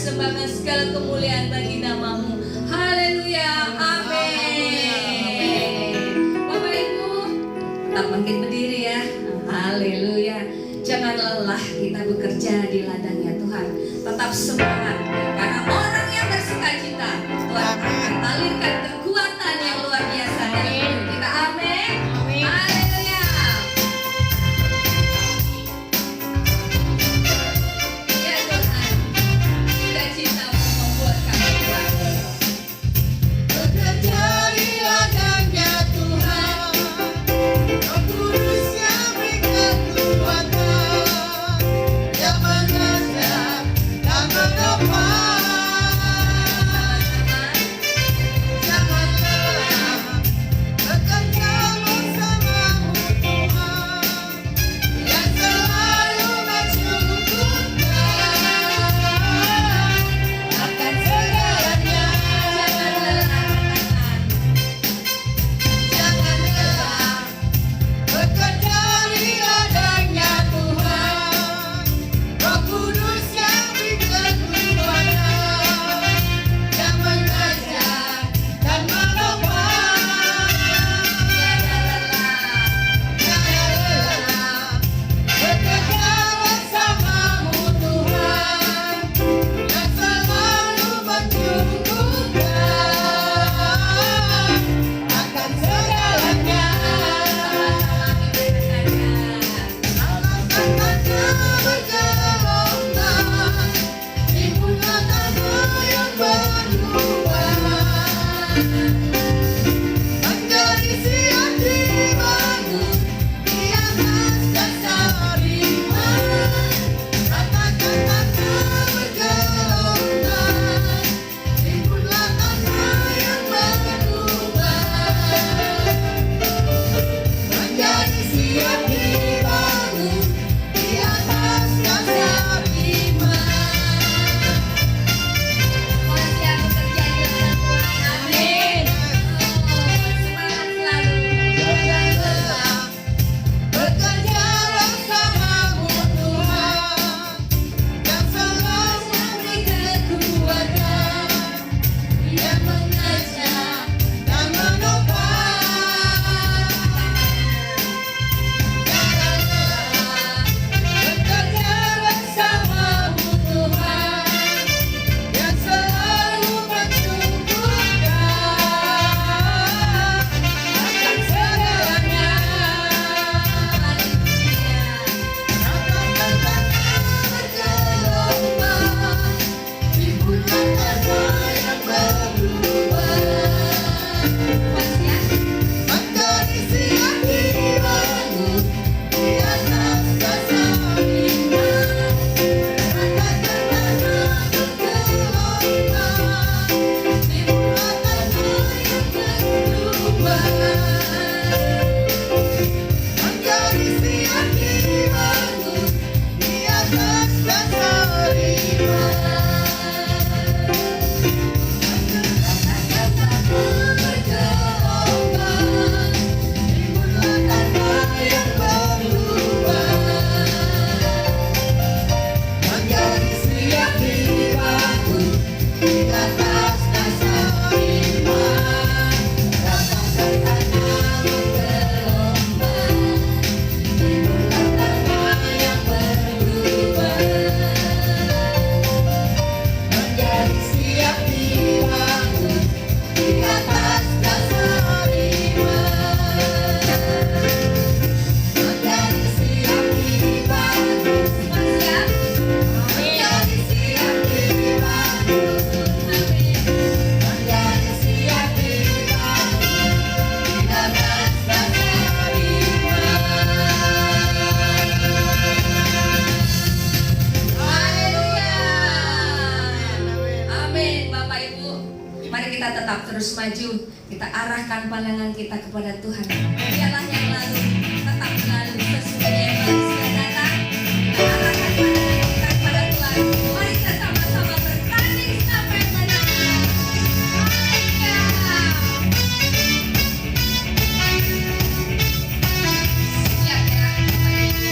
persembahkan segala kemuliaan bagi nama-Mu. Haleluya, amin. Bapak Ibu, tetap bangkit berdiri ya. Haleluya. Jangan lelah kita bekerja di ladangnya Tuhan. Tetap semangat, karena orang yang bersuka cita, Tuhan akan alirkan kekuatan yang luar biasa dalam hidup kita. Amin. Haleluya. Ya Tuhan, sukacita-Mu membuat kami bangga. Bekerja di ladangnya Tuhan, Roh Kudus yang berikan kekuatan, yang mengajar dan menopang. Jangan lelah bekerja bersama-Mu Tuhan, yang selalu mencukupkan akan segalanya. Jangan lelah, Jangan lelah bekerja di ladangnya Tuhan, Roh Kudus yang berikan kekuatan, yang mengajar dan menopang. Jangan lelah bekerja bersama-Mu Tuhan, yang selalu mencukupkan akan segalanya. Alam tanahnya bergelombang, timbulah tanah yang berubah, menjadi siap dibangun di atas dasar iman. Katakan tanah bergelombang, timbulah tanah yang berubah, menjadi siap dibangun di atas dasar iman. Tuhan yang bekerja di dalam Tuhan. Amin. Semangat selalu. Jangan lelah bekerja bersama-Mu Tuhan, yang selalu memberikan kekuatan, yang mengajar dan menopang. Jangan lelah bekerja bersama-Mu Tuhan, yang selalu mencukupkan akan segalanya. Katakan tanah bergelombang, timbulah tanah yang berubah, menjadi siap dibangun di atas dasar iman. Katakan tanah bergelombang, timbulah tanah yang berubah, menjadi siap dibangun di atas dasar iman. Katakan tanah bergelombang, timbulah tanah yang berubah, menjadi siap dibangun di atas dasar iman. Katakan tanah bergelombang, timbulah tanah yang berubah, menjadi siap dibangun di atas dasar iman. Menjadi siap dibangun, menjadi siap dibangun, menjadi siap dibangun di atas dasar iman. Haleluya. Amin. Bapak Ibu, mari kita tetap terus maju. Kita arahkan pandangan kita kepada Tuhan. Dialah yang lalu, tetap selalu sesungguhnya yang baru sudah datang. Kita arahkan pandangan kita kepada Tuhan. Mari kita sama-sama bertanding sampai menang. Haleluya. Siap ya, Bapak Ibu.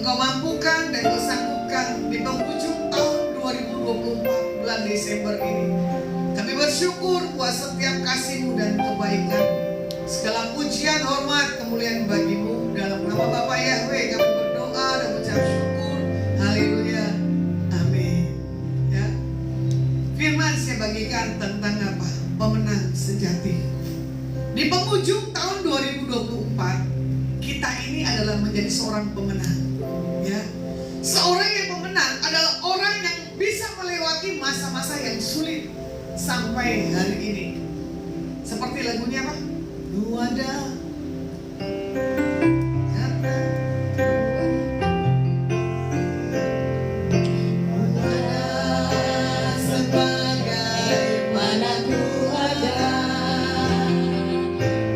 Engkau mampukan dan Engkau sanggupkan di penghujung tahun 2024 bulan Desember ini. Kami bersyukur buat setiap kasih-Mu dan kebaikan. Segala pujian, hormat, kemuliaan bagi-Mu. Dalam nama Bapa Yahweh kami berdoa dan mengucap syukur. Haleluya. Amin. Ya. Firman saya bagikan tentang apa? Pemenang sejati. Di penghujung tahun 2024, kita ini adalah menjadi seorang pemenang. Ya. Seorang yang pemenang adalah orang yang bisa melewati masa-masa yang sulit sampai hari ini. Seperti lagunya apa? Lu ada sebagaimana ku ada,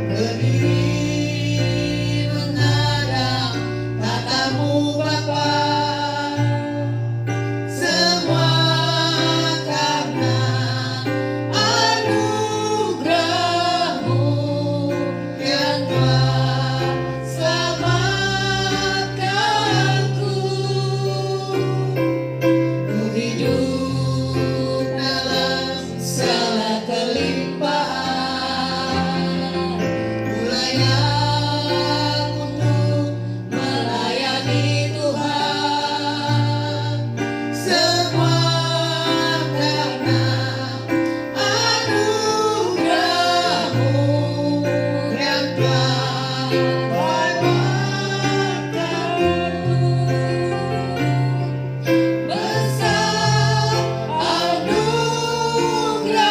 berdiri menghadap tatamu Bapa, semua karena anugerah-Mu yang telah selamatkanku. Ku hidup dalam segala kelimpahan, ku layak untuk melayani Tuhan. Semua karena anugerah-Mu yang telah menyelamatkanku. Besar anugerah-Mu,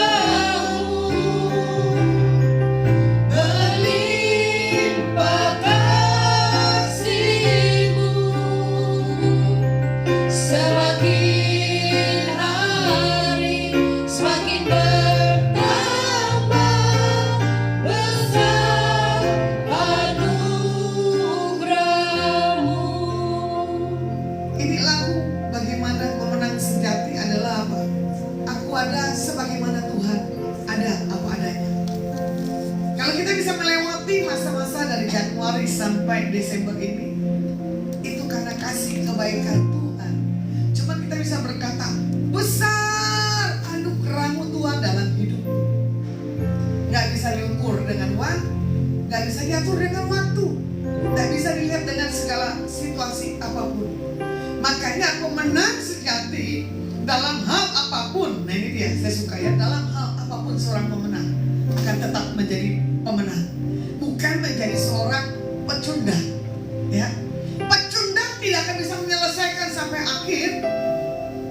berlimpah kasih-Mu, semakin hari semakin bertambah. Besar anugerah-Mu. ini lagu bagaimana pemenang sejati adalah apa? Aku ada sebagaimana Tuhan ada apa adanya. Kalau kita bisa melewati masa-masa dari Januari sampai Desember ini, itu karena kasih kebaikan Tuhan. Cuma kita bisa berkata, besar anugerah-Mu Tuhan dalam hidupku. Gak bisa diukur dengan uang, gak bisa diatur dengan waktu, gak bisa dilihat dengan segala situasi apapun. Makanya pemenang sejati dalam hal apapun, nah ini dia saya suka ya, dalam hal apapun seorang pemenang akan tetap menjadi pemenang, bukan menjadi seorang pecundang. Ya, pecundang tidak akan bisa menyelesaikan sampai akhir.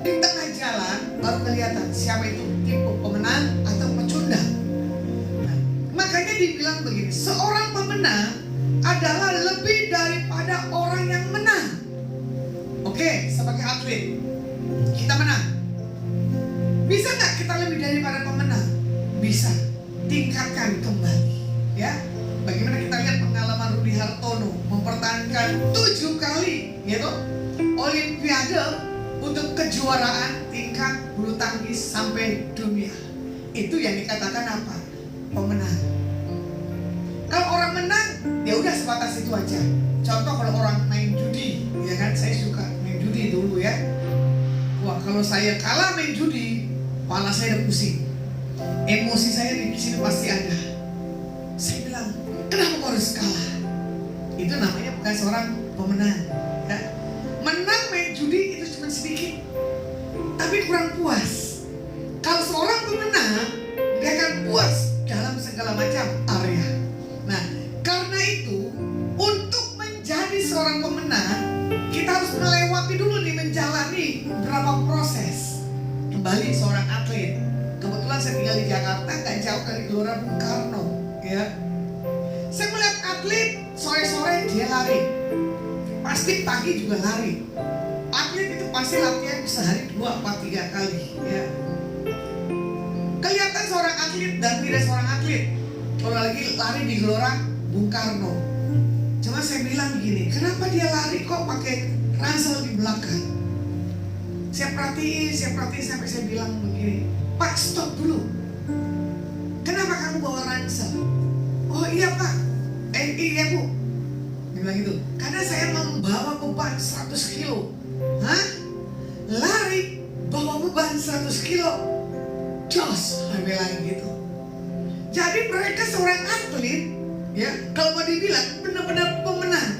Di tengah jalan baru kelihatan siapa itu tipe pemenang atau pecundang. Nah, makanya dibilang begini, seorang pemenang adalah lebih daripada orang yang menang. Oke, sebagai atlet kita menang. Bisa nggak kita lebih daripada pemenang? Bisa. Tingkatkan kembali. Ya, bagaimana kita lihat pengalaman Rudi Hartono mempertahankan 7 kali, gitu, Olimpiade untuk kejuaraan tingkat bulu tangkis sampai dunia. Itu yang dikatakan apa? Pemenang. Kalau orang menang, ya udah sebatas itu aja. Contoh kalau orang main judi, ya kan, saya suka main judi dulu ya. Wah, kalau saya kalah main judi, kepala saya udah pusing. Emosi saya di sini pasti ada. Saya bilang, kenapa kau harus kalah? Itu namanya bukan seorang pemenang. Ya. Menang main judi itu cuma sedikit, tapi kurang puas. Kalau seorang pemenang, dia akan puas dalam segala macam area. Nah, karena itu, untuk menjadi seorang pemenang, kita harus melewati dulu nih, menjalani beberapa proses. Kembali seorang atlet. Kebetulan saya tinggal di Jakarta, gak jauh dari Gelora Bung Karno, ya. Saya melihat atlet sore-sore dia lari, pasti pagi juga lari. Atlet itu pasti latihan sehari 2, 4, 3 kali, ya. Kelihatan seorang atlet dan tidak seorang atlet kalau lagi lari di Gelora Bung Karno. Cuma saya bilang begini, kenapa dia lari kok pakai ransel di belakang? Saya perhatiin sampai saya bilang begini, Pak, stop dulu. Kenapa kamu bawa ransel? Oh iya Pak, iya Bu. Dia bilang gitu, karena saya membawa beban 100 kilo. Hah? Lari bawa beban 100 kilo. Jos, dia bilang gitu. Jadi mereka seorang atlet, ya, kalau mau dibilang benar-benar pemenang.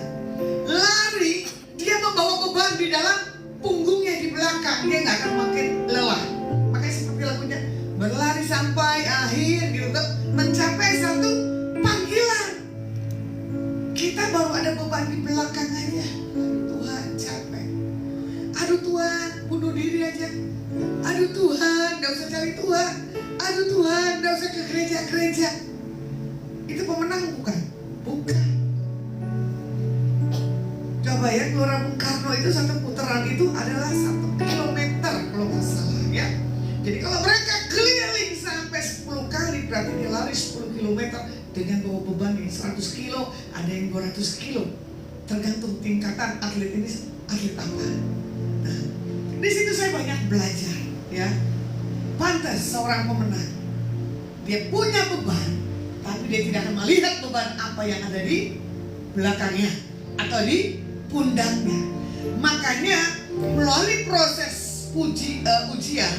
Lari, dia membawa beban di dalam punggungnya di belakang, dia nggak akan makin lelah. Makanya seperti lagunya, berlari sampai akhir gitu, mencapai satu panggilan. Kita baru ada beban di belakang aja. Tuhan capek. Aduh Tuhan, bunuh diri aja. Aduh Tuhan, gak usah cari Tuhan. Aduh Tuhan, gak usah ke gereja-gereja. Itu pemenang bukan? Bukan. Coba ya, Gelora Bung Karno itu satu putaran itu adalah 1 kilometer kalau nggak salah ya. Jadi kalau mereka keliling sampai 10 kali, berarti dia lari 10 kilometer dengan bawa beban yang 100 kilo, ada yang 200 kilo. Tergantung tingkatan atlet ini atlet apa. Nah, di situ saya banyak belajar ya. Pantas seorang pemenang. Dia punya beban, tapi dia tidak akan melihat beban apa yang ada di belakangnya atau di pundaknya. Makanya melalui proses ujian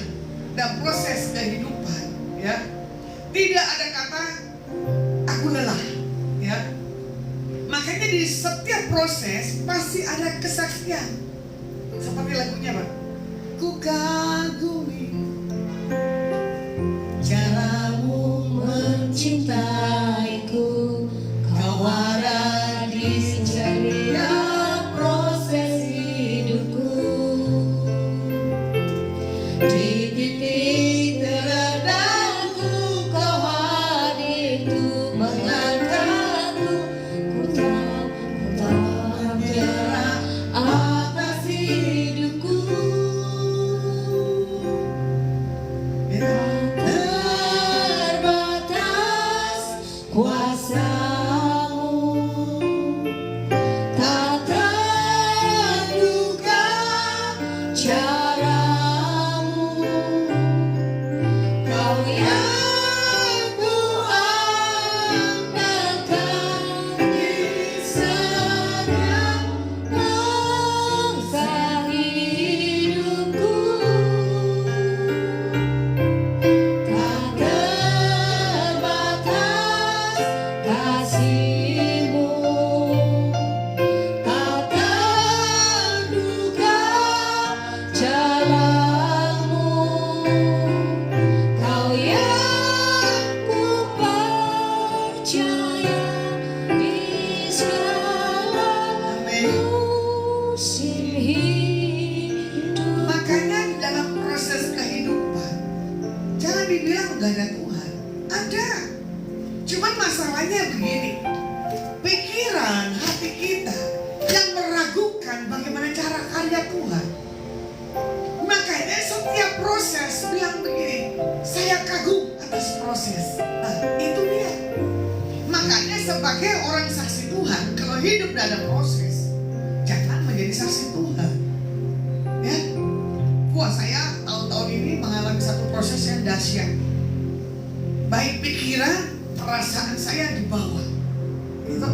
dan proses kehidupan ya, tidak ada kata aku lelah ya. Makanya di setiap proses pasti ada kesaksian. Seperti lagunya Pak, ku kagumi Caramu mencintaiku, kau ada di setiap proses hidupku. Di titik terendahku, kau hadir untuk mengangkatku. Ku tak menyerah atas hidupku. Terbatas kuasamu, tak terduga caramu. Kau yang kuandalkan di setiap masa hidupku. Tak terbatas kasih-Mu, tak terduga jalan-Mu. Kau yang ku percaya di segala musim hidup. Makanya dalam proses kehidupan jangan dibilang gak ada Tuhan. Ada. Cuman masalahnya begini, pikiran hati kita yang meragukan bagaimana cara karya Tuhan. Makanya setiap proses bilang begini, saya kagum atas proses. Nah itu dia. Makanya sebagai orang saksi Tuhan, kalau hidup dalam proses, jangan menjadi saksi Tuhan. Ya, wah saya tahun-tahun ini mengalami satu proses yang dahsyat. Baik pikiran, perasaan saya dibawa, gitu.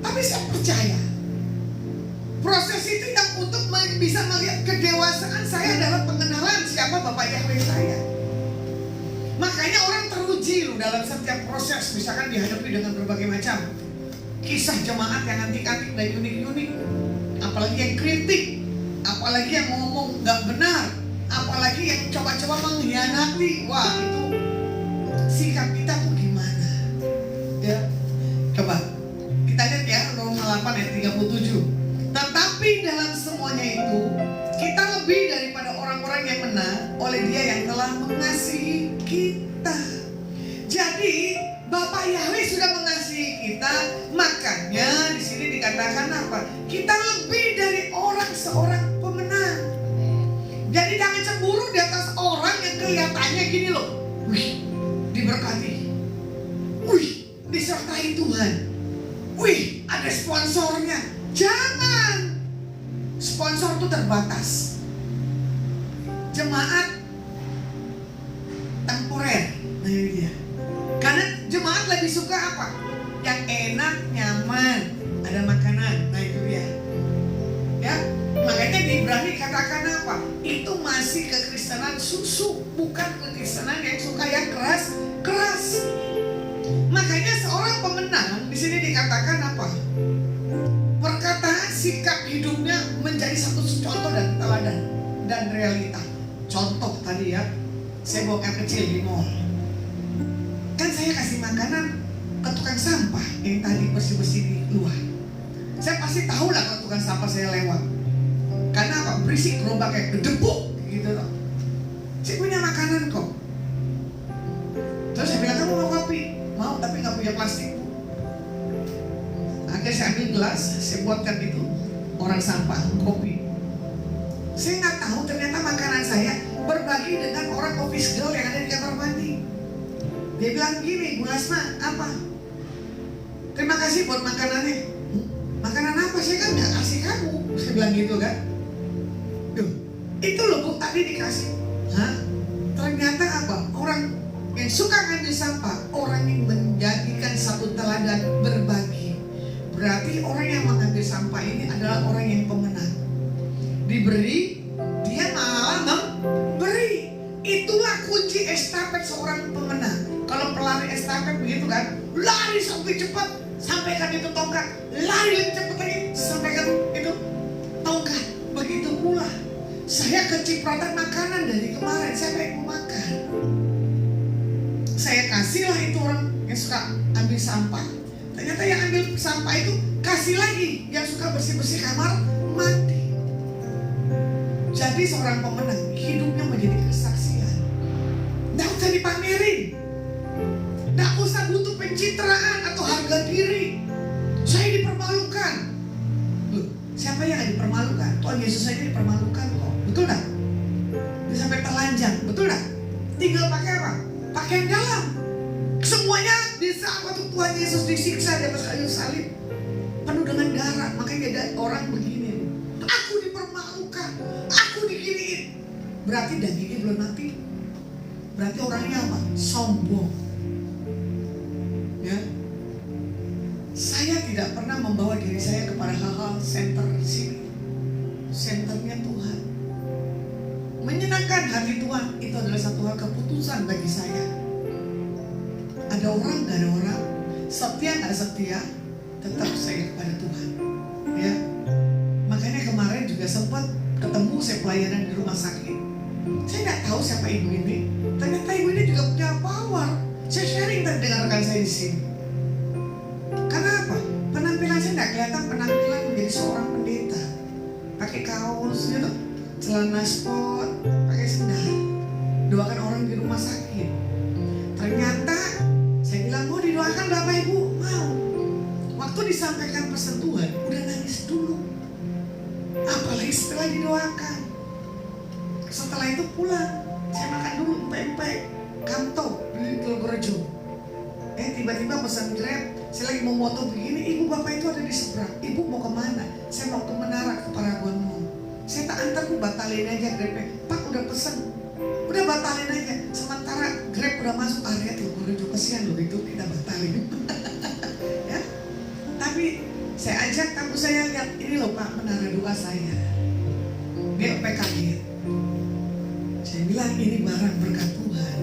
Tapi saya percaya proses itu yang untuk bisa melihat kedewasaan saya dalam pengenalan siapa Bapak Yahweh saya. Makanya orang teruji loh dalam setiap proses, misalkan dihadapi dengan berbagai macam kisah jemaat yang antik-antik dan unik-unik, apalagi yang kritik, apalagi yang ngomong gak benar, apalagi yang coba-coba mengkhianati. Wah itu sikap kita tuh gimana ya. Coba kita lihat ya Roma 8 ayat 37. Tetapi dalam semuanya itu kita lebih daripada orang-orang yang menang oleh Dia yang telah mengasihi kita. Jadi Bapak Yahweh sudah mengasihi kita, makanya di sini dikatakan apa? Kita lebih dari seorang pemenang. Jadi jangan cemburu di atas orang yang kelihatannya gini loh, wih diberkati, wih disertai Tuhan, wih ada sponsornya. Jangan, sponsor itu terbatas. Jemaat temporer, nah ini dia. Karena jemaat lebih suka apa? Yang enak, nyaman, ada makanan apa? Itu masih kekristenan susu, bukan kekristenan yang suka yang keras. Makanya seorang pemenang di sini dikatakan apa? Perkataan sikap hidupnya menjadi satu contoh dan teladan dan realita. Contoh tadi ya, saya bawa air kecil di mall. Kan saya kasih makanan ke tukang sampah yang tadi bersih-bersih di luar. Saya pasti tahu lah kalau tukang sampah saya lewat. Karena apa? Berisik gerobak kayak gedebuk gitu loh. Saya punya makanan kok. Terus saya bilang, kamu mau kopi? Mau, tapi nggak punya plastik. Akhirnya saya ambil gelas, saya buatkan itu orang sampah kopi. Saya nggak tahu ternyata makanan saya berbagi dengan orang office girl yang ada di kamar mandi. Dia bilang gini, Bu Asma, apa? Terima kasih buat makanannya. Makanan apa? Saya kan nggak kasih kamu. Saya bilang gitu kan. Duh, itu loh Bu tadi dikasih. Hah? Ternyata apa? Orang yang suka ngambil sampah, orang yang menjadikan satu teladan berbagi. Berarti orang yang mengambil sampah ini adalah orang yang pemenang. Diberi, dia malah memberi. Itulah kunci estafet seorang pemenang. Kalau pelari estafet begitu kan, lari sampai cepat, sampaikan itu tongkat, lari lebih cepat lagi, sampaikan itu tongkat. Begitu pula saya kecipratan makanan dari kemarin, siapa yang mau makan? Saya kasihlah itu orang yang suka ambil sampah. Ternyata yang ambil sampah itu kasih lagi yang suka bersih-bersih kamar mandi. Jadi seorang pemenang hidupnya menjadi kesaksian. Nggak usah dipamerin, nggak usah butuh pencitraan atau harga diri. Saya dipermalukan. Loh, siapa yang dipermalukan? Tuhan Yesus saja dipermalukan kok. Betul nggak? Dia sampai telanjang, betul nggak? Tinggal pakai apa? Pakaian dalam. Semuanya di saat waktu Tuhan Yesus disiksa di atas kayu salib penuh dengan darah. Makanya ada orang begini, aku dipermalukan, aku diginiin. Berarti dagingnya belum mati. Berarti orangnya apa? Sombong. Ya. Saya tidak pernah membawa diri saya kepada hal-hal center di sini. Centernya Tuhan. Menyenangkan hati Tuhan itu adalah satu hal keputusan bagi saya. Ada orang, gak ada orang, setia gak setia, tetap saya kepada Tuhan. Ya, makanya kemarin juga sempat ketemu saya pelayanan di rumah sakit. Saya nggak tahu siapa ibu ini. Ternyata ibu ini juga punya power. Saya sharing tadi dengan rekan saya di sini. Karena apa? Penampilan saya nggak kelihatan penampilan menjadi seorang pendeta. Pakai kaos gitu, celana sport, pakai sendal, doakan orang di rumah sakit. Ternyata saya bilang, mau didoakan Bapak Ibu? Mau. Waktu disampaikan pesan Tuhan, udah nangis dulu. Apalagi setelah didoakan. Setelah itu pulang, saya makan dulu pempek, kanto, beli Telgorejo. Tiba-tiba pesan Grab, saya lagi mau moto begini, ibu bapak itu ada di seberang. Ibu mau kemana? Saya mau ke Menara, ke Paragon Mall. Saya tak antar, bu, batalin aja Grabnya. Pak udah pesen, udah batalin aja. Sementara Grab udah masuk area Telgorejo, kesian loh itu kita batalin. Ya, tapi saya ajak tamu saya lihat, ini loh Pak Menara doa saya. Dia PKG. Saya bilang ini barang berkat Tuhan.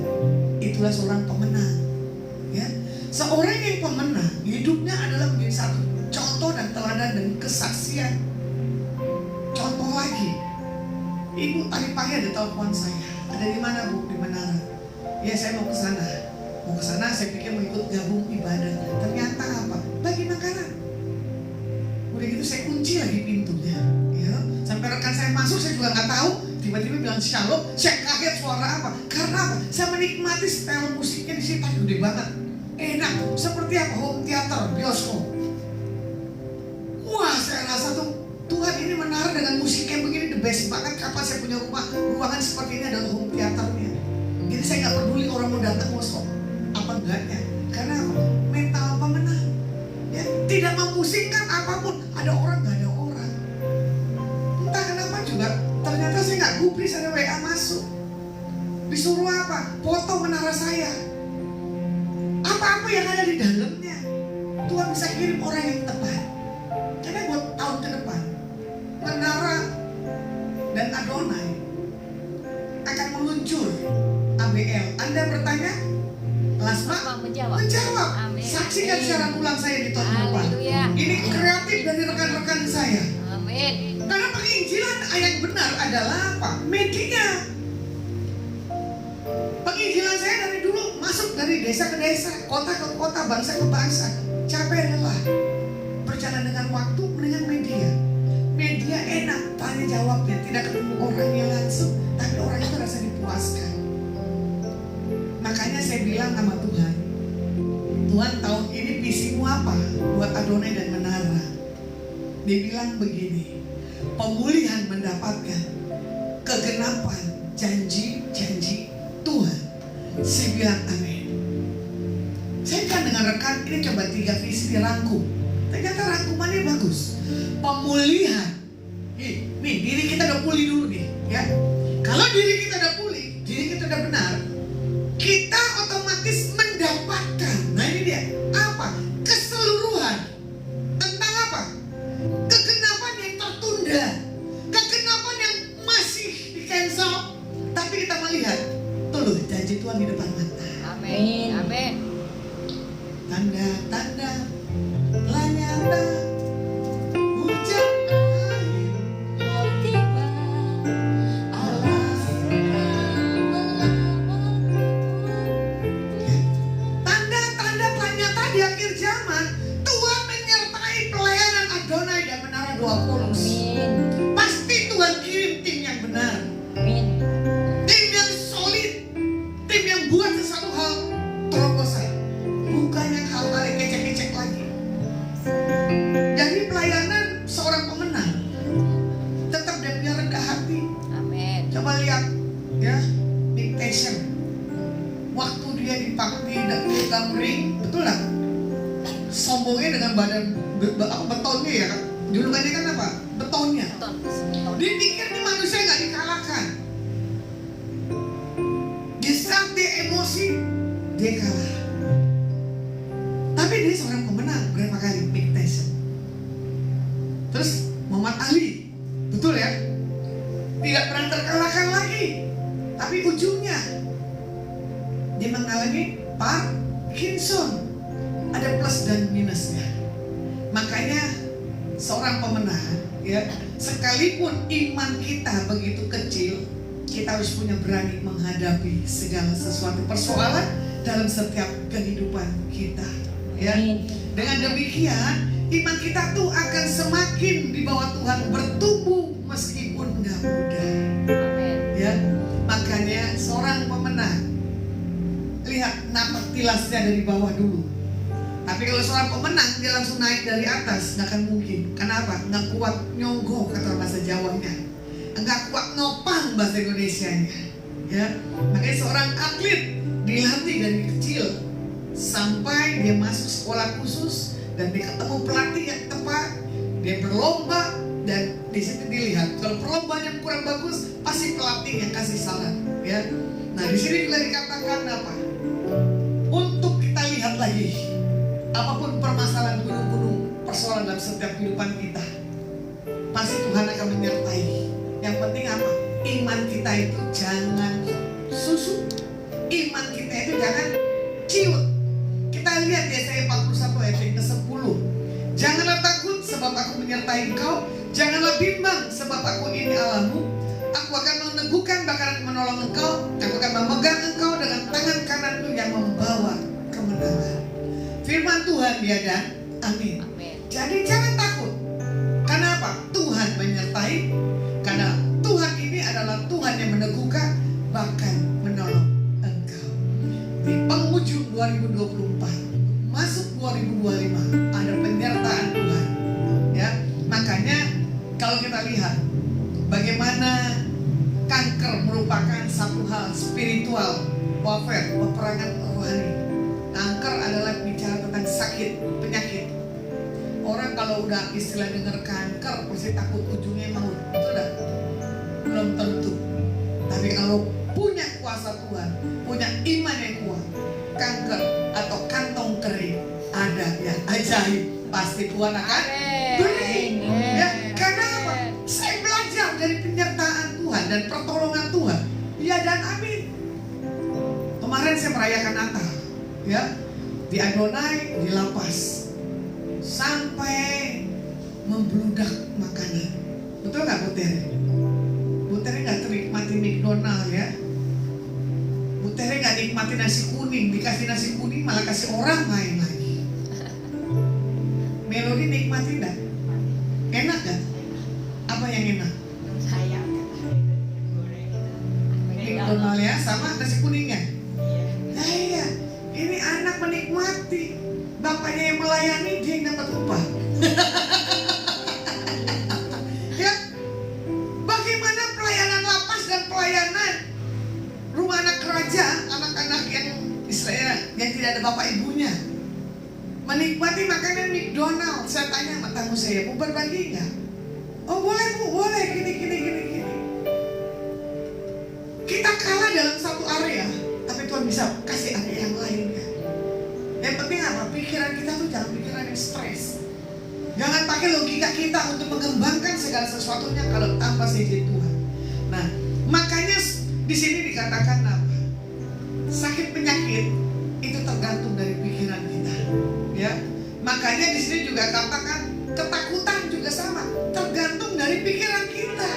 Itulah seorang pemenang. Ya, seorang yang pemenang hidupnya adalah menjadi satu contoh dan teladan dan kesaksian. Contoh lagi, ibu tadi pagi ada telepon saya. Ada di mana bu? Di Menara. Ya saya mau ke sana. Mau ke sana, saya pikir mau ikut gabung ibadah. Ternyata apa? Bagi makanan. Udah gitu saya kunci lagi pintunya. Ya, sampai rekan saya masuk saya juga nggak tahu. Tiba-tiba bilang shalom, saya kaget suara apa? Karena apa? Saya menikmati style musiknya di sini tadi gede banget, enak, seperti apa? Home theater, bioskop. Wah, saya rasa tuh Tuhan ini Menara dengan musiknya begini the best banget. Kapan saya punya rumah ruangan seperti ini adalah home theaternya. Jadi saya nggak peduli orang mau datang mau stop apa enggaknya, karena apa? Mental pemenang. Ya, tidak memusingkan apapun. Ada orang nggak ada orang. Entah kenapa juga. Ternyata saya nggak gubris, ada WA masuk. Disuruh apa? Foto menara saya. Apa-apa yang ada di dalamnya Tuhan bisa kirim orang yang tepat. Karena buat tahun ke depan Menara dan Adonai WL. Anda bertanya, Lasma menjawab. Amin. Saksikan Amin. siaran ulang saya di tahun depan. Haleluya. Ini kreatif dari rekan-rekan saya. Amin. Karena penginjilan yang benar adalah apa? Media. Penginjilan saya dari dulu masuk dari desa ke desa, kota ke kota, bangsa ke bangsa. Capek lelah. Berjalan dengan waktu dengan media. Media enak, tanya jawabnya, tidak ketemu orangnya langsung, tapi orang itu rasa dipuaskan. Makanya saya bilang sama Tuhan, Tuhan tahun ini visimu apa buat Adonai dan Menara? Dia bilang begini, pemulihan mendapatkan kegenapan janji-janji Tuhan. Saya bilang amin. Saya kan dengan rekan ini coba 3 visi dirangkum. Ternyata rangkumannya bagus. Pemulihan. Nih diri kita udah pulih dulu nih, ya. Kalau diri kita udah pulih, diri kita udah benar, kita otomatis mendapatkan. Nah ini dia. Apa? Keseluruhan. Tentang apa? Kegenapan yang tertunda. Kegenapan yang masih di cancel. Tapi kita melihat, tuh loh janji Tuhan di depan mata. Amin. Amin. Tanda-tanda telah nyata. Hujan air Tiba Allah tanda-tanda telah nyata di akhir zaman. Tuhan menyertai pelayanan Adonai dan Menara 20. Amin. Pasti Tuhan kirim tim yang benar, Amin. tim yang solid, tim yang buat sesuatu hal terobosan, bukan yang hal-hal yang kecek-kecek lagi. Jadi pelayanan seorang pemenang tetap dia punya rendah hati. Amin. Coba lihat ya, dictation. Waktu dia di dalam ring, betul lah. Sombongnya dengan badan betonnya ya kan. Julukannya kan apa? Betonnya. Dia pikir ini manusia nggak dikalahkan. Di saat dia emosi, dia kalah. Tapi dia seorang pemenang berapa kali Mike Tyson. Terus Muhammad Ali, betul ya? Tidak pernah terkalahkan lagi. Tapi ujungnya dia mengalami Parkinson. Ada plus dan minusnya. Makanya seorang pemenang, ya, sekalipun iman kita begitu kecil, kita harus punya berani menghadapi segala sesuatu persoalan dalam setiap kehidupan kita. Ya, dengan demikian iman kita tuh akan semakin di bawah Tuhan bertumbuh meskipun nggak mudah. Amin. Ya, makanya seorang pemenang lihat napak tilasnya dari bawah dulu. Tapi kalau seorang pemenang dia langsung naik dari atas, nggak akan mungkin. Kenapa? Nggak kuat nyonggok kata bahasa Jawanya, nggak kuat nopang bahasa Indonesianya. Ya, makanya seorang atlet dilatih dari kecil sampai dia masuk sekolah khusus dan dia ketemu pelatih yang tepat, dia berlomba dan di situ dilihat kalau perlombaan kurang bagus pasti pelatih yang kasih saran. Ya, nah di sini juga dikatakan apa? Untuk kita lihat lagi. Apapun permasalahan gunung-gunung persoalan dalam setiap kehidupan kita, pasti Tuhan akan menyertai. Yang penting apa? Iman kita itu jangan susu. Iman kita itu jangan ciut. Kita lihat Yesaya 41 ayat yang ke-10. Janganlah takut sebab aku menyertai engkau. Janganlah bimbang sebab aku ini Allahmu. Aku akan meneguhkan bahkan menolong engkau. Aku akan memegang engkau dengan tangan kananku yang membawa kemenangan. Firman Tuhan ya dan amin. Amin. Jadi jangan takut. Kenapa? Tuhan menyertai. Karena Tuhan ini adalah Tuhan yang meneguhkan bahkan menolong engkau. Di penghujung 2024 masuk 2025 ada penyertaan Tuhan. Ya, makanya kalau kita lihat bagaimana kanker merupakan satu hal spiritual warfare, peperangan rohani. Kanker adalah bicara tentang sakit, penyakit. Orang kalau udah istilah dengar kanker pasti takut ujungnya maut. Betul enggak? Belum tentu. Tapi kalau punya kuasa Tuhan, punya iman yang kuat, kanker atau kantong kering ada yang ajaib, pasti Tuhan akan beri. Ya, karena apa? Saya belajar dari penyertaan Tuhan dan pertolongan Tuhan. Ya dan amin. merayakan Natal, ya, di Adonai, di lapas, sampai membludak makanan. Betul nggak Bu Tere? Bu Tere nggak nikmati McDonald ya. Bu Tere nggak nikmati nasi kuning, dikasih nasi kuning malah kasih orang lain lagi. Melodi nikmati nggak? Enak nggak? Apa yang enak? Saya. McDonald ya, sama nasi kuningnya. Nah iya, ini anak menikmati, bapaknya yang melayani, dia yang dapat upah. Ya, bagaimana pelayanan lapas dan pelayanan rumah anak kerajaan, anak-anak yang istilahnya yang tidak ada bapak ibunya, menikmati makanan McDonald. Saya tanya sama tamu saya, mau berbagi nggak? Oh boleh Bu, boleh, gini. Kita kalah dalam satu area, tapi Tuhan bisa kasih area yang lain ya. Yang penting apa? Pikiran kita tuh jangan pikiran yang stres. Jangan pakai logika kita untuk mengembangkan segala sesuatunya kalau tanpa izin Tuhan. Nah, makanya di sini dikatakan apa? Sakit penyakit itu tergantung dari pikiran kita, ya. Makanya di sini juga katakan ketakutan juga sama, tergantung dari pikiran kita,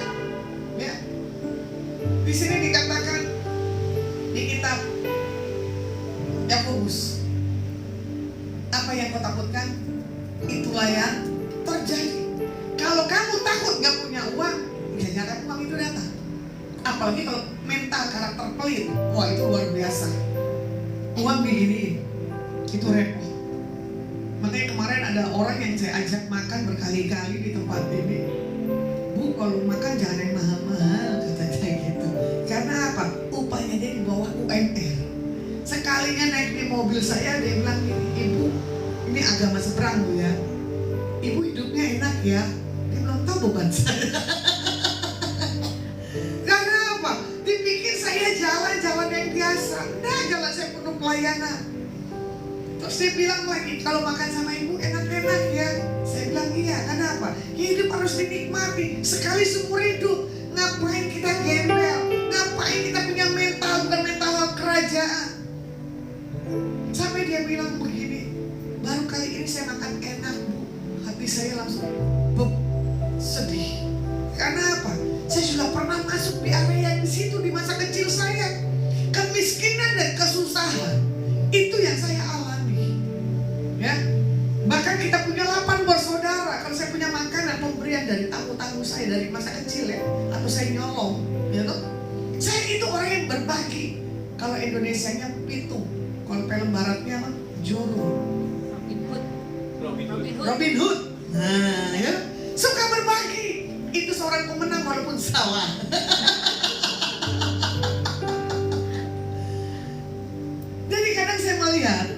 ya. Di sini dikatakan di kitab Yakobus, apa yang kau takutkan, itulah yang terjadi. Kalau kamu takut gak punya uang, ya jangan uang itu datang. Apalagi kalau mental karakter pelit, wah itu luar biasa. Uang begini, itu repot. Makanya kemarin ada orang yang saya ajak makan berkali-kali di tempat ini. Bu, kalau makan jangan yang mahal-mahal, katanya gitu. Karena apa? Upahnya dia di bawah UMR. Sekalinya naik di mobil saya, dia bilang gini, Ibu, ini agama seberang Bu ya. Ibu hidupnya enak ya. Dia belum tahu beban saya. Karena apa? Dipikir saya jalan-jalan yang biasa. Nah, jalan saya penuh pelayanan. Terus dia bilang lagi, kalau makan sama ibu enak-enak ya. Saya bilang iya, kenapa? Hidup harus dinikmati. Sekali seumur hidup. Ngapain kita gembel? Ngapain kita punya mental, bukan mental kerajaan? Sampai dia bilang begini, baru kali ini saya makan enak Bu. Hati saya langsung sedih. Karena apa? Saya juga pernah masuk di area di situ di masa kecil saya. Kemiskinan dan kesusahan itu yang saya alami, ya. Bahkan kita punya 8 bersaudara. Kalau saya punya makanan pemberian dari tamu-tamu saya dari masa kecil ya, atau saya nyolong, ya toh. Saya itu orang yang berbagi. Kalau Indonesianya pitung, kalau film baratnya apa? Joro. Robin Hood. Nah, ya. Suka berbagi. Itu seorang pemenang walaupun salah. Jadi kadang saya melihat,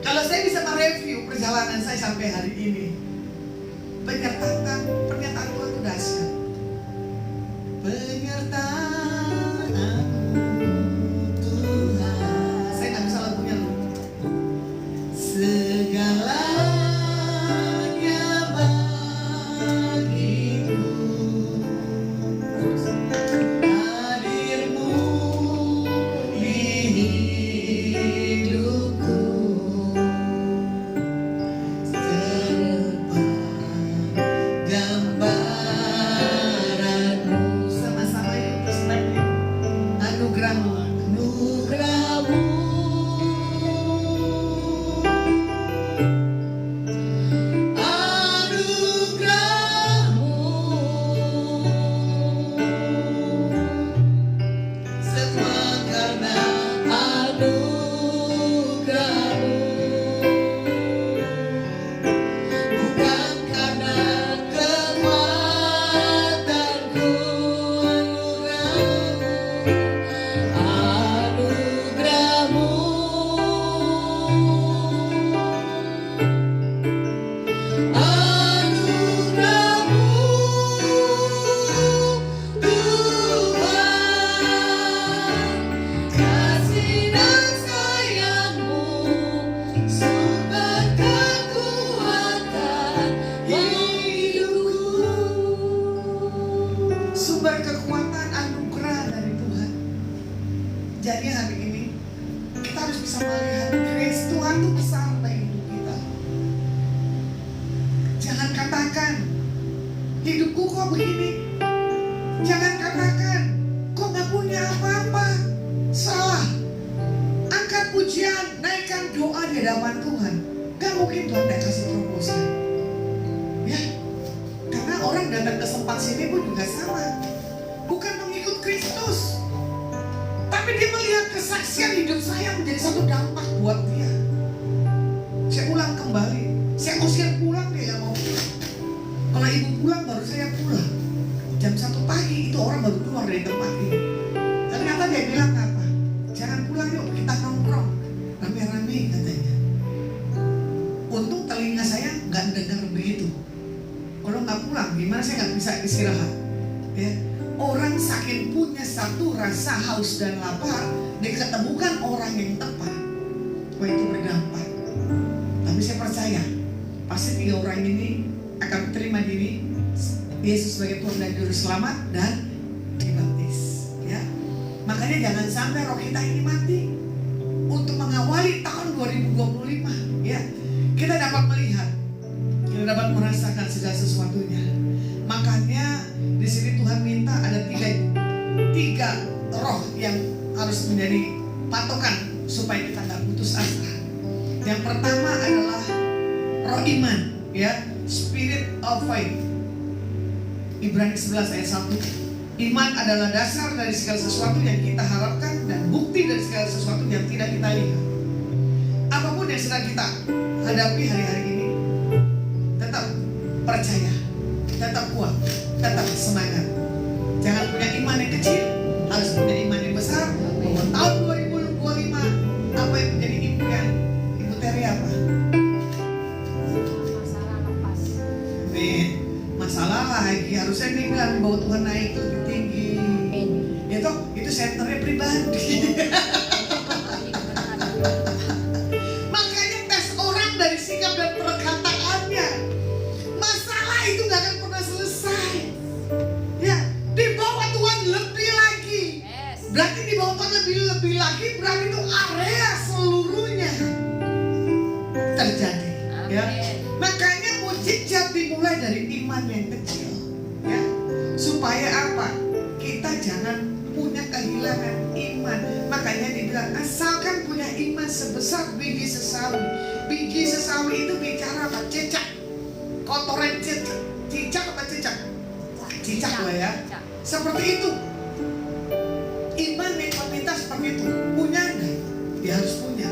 kalau saya bisa mereview perjalanan saya sampai hari ini, pernyataan Tuhan itu dahsyat. Penyertaan Tuhan. Saya nggak bisa lagunya loh. Segalanya bagiku, hadirmu di hidupku, gambaranmu. Sama-sama yuk terus naik. Anugerahmu, anugerahmu, semua karena anugerahmu, bukan karena kekuatanku. Anugerahmu, anugerahmu, Tuhan, kasih dan sayangmu, sumber kekuatan hidupku. Sumber kekuatan anugerah dari Tuhan. Jadi hari ini kita harus harus bisa melihat grace Tuhan itu besar bagi hidup kita. Jangan katakan hidupku kok begini. Jangan katakan kok gak punya apa-apa. Salah. Angkat pujian, naikkan doa di hadapan Tuhan. Gak mungkin Tuhan gak kasih terobosan. Ya, karena orang datang ke tempat sini pun juga sama. Bukan mengikut Kristus, tapi dia melihat kesaksian hidup saya menjadi satu dampak buat dia. Saya ulang kembali, saya usir pulang, dia gak mau pulang. Kalau ibu pulang baru saya pulang. Jam 1 pagi itu orang baru keluar dari tempat ini. Ternyata dia bilang apa? Jangan pulang yuk, kita nongkrong rame-rame katanya. Untung telinga saya nggak dengar begitu. Kalau nggak pulang, gimana saya nggak bisa istirahat? Ya, orang saking punya satu rasa haus dan lapar, diketemukan orang yang tepat, wah itu berdampak. Tapi saya percaya, pasti 3 orang ini akan terima diri Yesus sebagai Tuhan dan Juru Selamat dan dibaptis. Ya, makanya jangan sampai roh kita ini mati. Untuk mengawali tahun 2025, ya, kita dapat melihat, kita dapat merasakan segala sesuatunya. Makanya di sini Tuhan minta ada tiga roh yang harus menjadi patokan supaya kita nggak putus asa. Yang pertama adalah roh iman, ya, spirit of faith. Ibrani 11 ayat 1. Iman adalah dasar dari segala sesuatu yang kita harapkan dan bukti dari segala sesuatu yang tidak kita lihat. Apapun yang sedang kita hadapi hari-hari ini, tetap percaya, tetap kuat, tetap semangat. Jangan punya iman yang kecil, harus punya iman yang besar. Bahwa tahun 2025 apa yang menjadi impian Ibu Terry apa? Masalah lepas. Amin. Masalah lagi, harusnya dia bilang bahwa Tuhan naik lebih tinggi. Itu senternya pribadi. Makanya tes orang dari sikap dan perkataannya. Masalah itu gak akan pernah selesai. Ya, dibawa Tuhan lebih lagi. Berarti dibawa Tuhan lebih lagi, berarti itu area seluruhnya terjadi. Ya, makanya mujizat dimulai dari iman yang kecil. Ya, supaya apa? Kita jangan punya kehilangan iman. Makanya dibilang asalkan punya iman sebesar biji sesawi. Biji sesawi itu bicara apa? Cicak. Kotoran cicak. Cicak apa cicak? Cicak lah ya. Seperti itu. Iman yang meminta seperti itu. Punya enggak? Dia harus punya.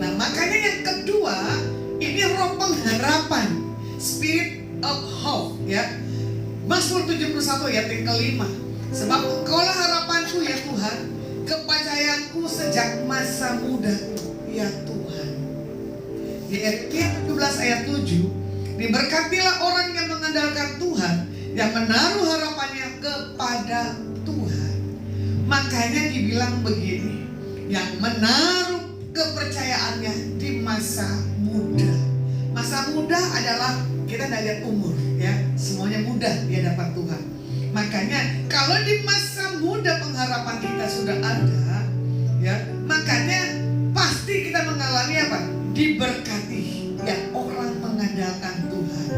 Nah, makanya yang kedua, ini roh pengharapan. Spirit of hope, ya. Mazmur 71 ayat yang kelima. Sebab Engkaulah harapanku ya Tuhan, kepercayaanku sejak masa muda ya Tuhan. Di Yeremia 17 ayat 7, diberkatilah orang yang mengandalkan Tuhan, yang menaruh harapannya kepada Tuhan. Makanya dibilang begini, yang menaruh kepercayaannya di masa muda. Masa muda adalah kita tidak lihat umur, ya, semuanya mudah di hadapan Tuhan. Makanya kalau di masa muda pengharapan kita sudah ada, ya, makanya pasti kita mengalami apa? Diberkati, yang orang mengandalkan Tuhan.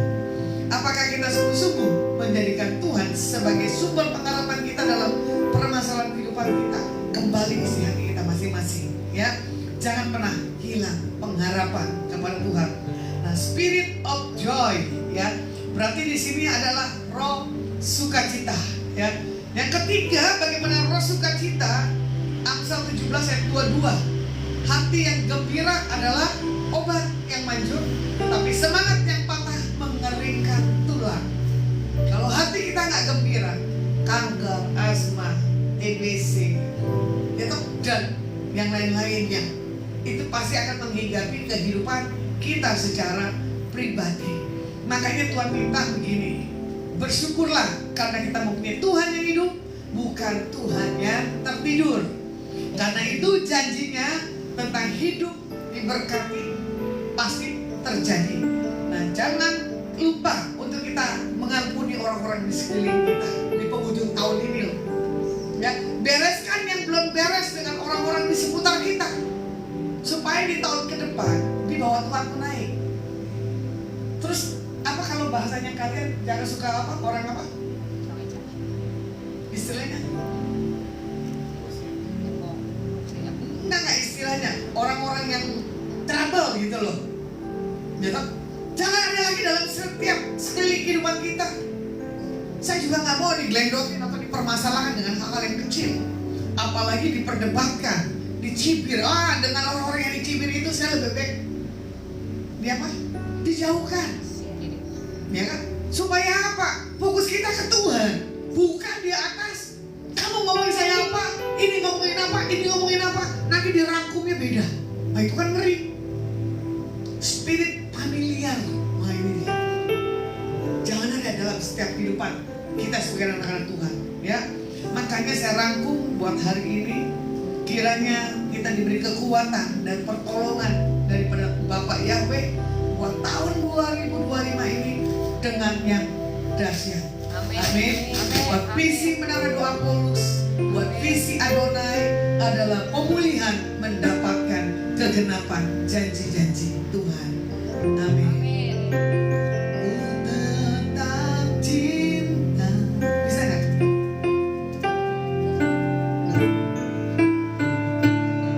Apakah kita sungguh-sungguh menjadikan Tuhan sebagai sumber pengharapan kita dalam permasalahan kehidupan kita? Kembali isi hati kita masing-masing, ya. Jangan pernah hilang pengharapan kepada Tuhan. Nah, spirit of joy, ya, berarti di sini adalah roh sukacita, ya. Yang ketiga, bagaimana roh sukacita? Amsal 17 ayat 22. Hati yang gembira adalah obat yang manjur, tapi semangat yang patah mengeringkan tulang. Kalau hati kita nggak gembira, kanker, asma, TBC, itu dan yang lain-lainnya, itu pasti akan menghinggapi kehidupan kita secara pribadi. Makanya Tuhan minta begini, bersyukurlah karena kita mempunyai Tuhan yang hidup, bukan Tuhan yang tertidur. Karena itu janjinya tentang hidup diberkati pasti terjadi. Nah, jangan lupa untuk kita mengampuni orang-orang di sekeliling kita di penghujung tahun ini loh. Ya, bereskan yang belum beres dengan orang-orang di seputar kita. supaya di tahun ke depan dibawa Tuhan naik. Terus apa kalau bahasanya kalian jangan suka apa orang apa? Istilahnya? Enggak istilahnya orang-orang yang trouble gitu loh. Ya kan? Jangan ada lagi dalam setiap sekeliling kehidupan kita. Saya juga nggak mau diglendotin atau dipermasalahkan dengan hal-hal yang kecil. Apalagi diperdebatkan, dicibir. Dengan orang-orang yang dicibir itu saya lebih baik dijauhkan. Ya kan? Supaya apa? Fokus kita ke Tuhan, bukan di atas. Kamu ngomongin saya apa? Ini ngomongin apa? Ini ngomongin apa? Nanti dirangkumnya beda. Nah itu kan ngeri. Spirit familiar. Nah ini dia. Jangan ada dalam setiap kehidupan kita sebagai anak-anak Tuhan. Ya, makanya saya rangkum buat hari ini. Kiranya kita diberi kekuatan dan pertolongan daripada Bapak Yahweh buat tahun 2025 ini dengan yang dahsyat. Amin. Buat visi menara doa Paulus, buat visi Adonai adalah pemulihan mendapatkan kegenapan janji-janji Tuhan. Amin. Ku tetap cinta. Bisa nggak?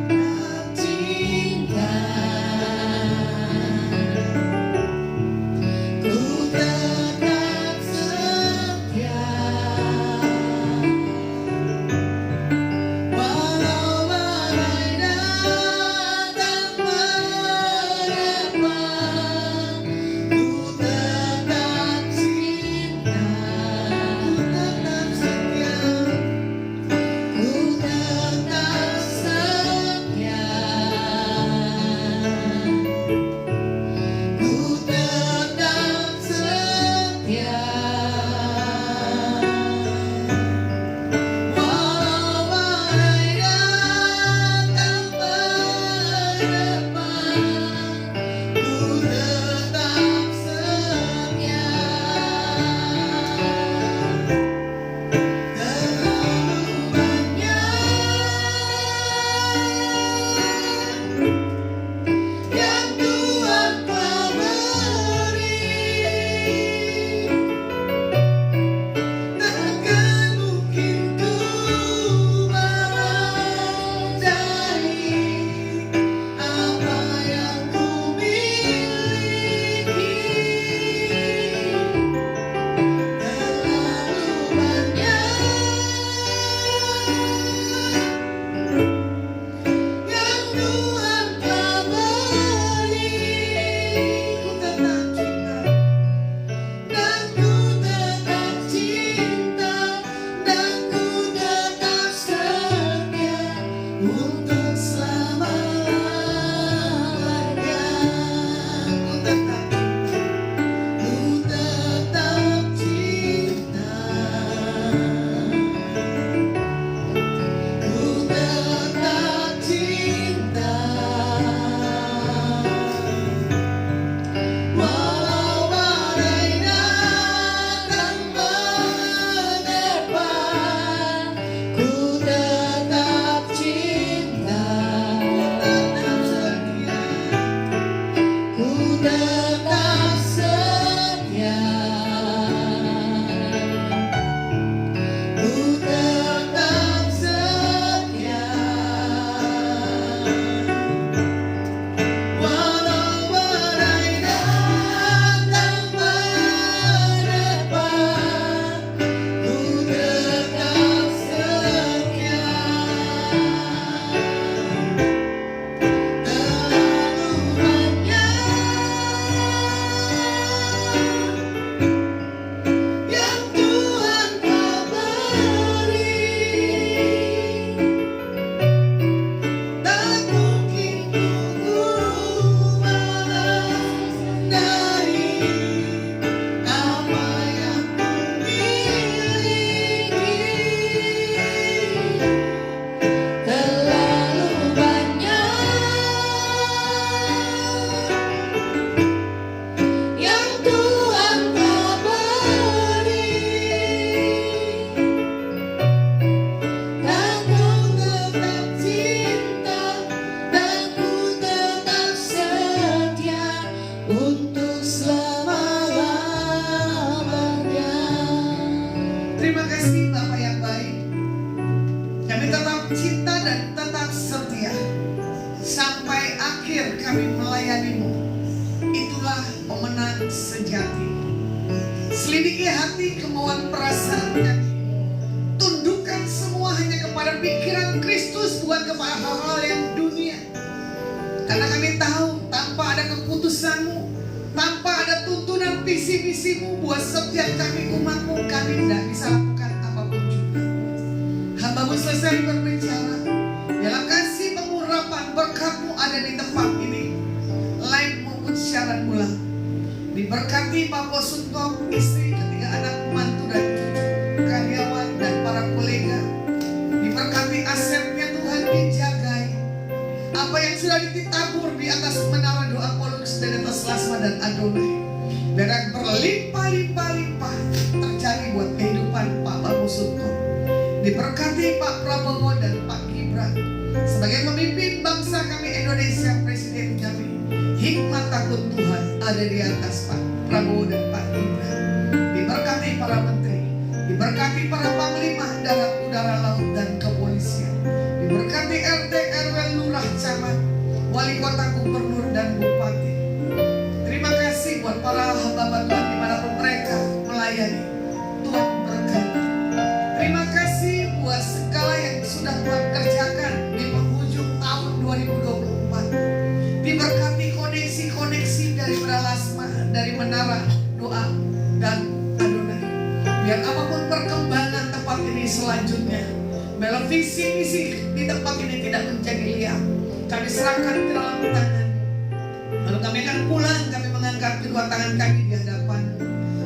Tetap cinta. Ku tetap setia. Walau badai datang Terima kasih Bapak yang baik. Kami tetap cinta dan tetap setia sampai akhir kami melayani-Mu. Itulah pemenang sejati. Selidiki hati, kemauan, perasaan kami. Tundukkan semua hanya kepada pikiran Kristus, bukan kepada hal-hal yang dunia. Karena kami tahu tanpa ada keputusan-Mu, tanpa ada tuntunan visi-misi-Mu buat setiap kami umat-Mu, kami tidak bisa lakukan apapun juga. Hamba-Mu selesai berbicara. Dalam kasih pengurapan berkat-Mu ada di tempat ini, live maupun siaran ulang. Diberkati Pak Posunto, istri, ketiga anak, mantu dan cucu, karyawan dan para kolega. Diberkati asetnya Tuhan, dijagai. Apa yang sudah ditabur di atas menara doa Pollux dan atas Lasma dan Adonai, biar berlimpah-limpah-limpah terjadi buat kehidupan Pak Posunto. Diberkati Pak Prabowo dan Pak Gibran sebagai pemimpin bangsa kami Indonesia, presiden kami. Hikmat takut Tuhan ada di atas Pak Prabowo dan Pak Gibran. Diberkati para menteri, diberkati para panglima darat, udara, laut dan kepolisian. Diberkati RT, RW, lurah, camat, wali kota, gubernur dan bupati. Terima kasih buat para hamba Tuhan dimanapun mereka melayani. Tuhan berkati. Terima kasih buat segala yang sudah Tuhan kerjakan di penghujung tahun 2024. Diberkati koneksi-koneksi dari Lasma, dari menara doa dan Adonai. Biar apapun perkembangan tempat ini selanjutnya, biar visi-misi di tempat ini tidak menjadi liar, kami serahkan ke dalam tangan. Lalu kami akan pulang, kami mengangkat kedua tangan kami di hadapan.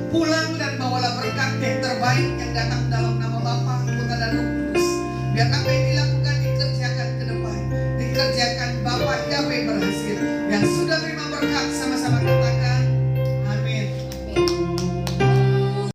Pulang dan bawalah berkat yang terbaik yang datang dalam nama Bapa, Putra dan Roh Kudus. Biar apa yang dilakukan dikerjakan ke depan, dikerjakan Bapak Yahweh berhasil. Yang sudah terima berkat sama-sama kita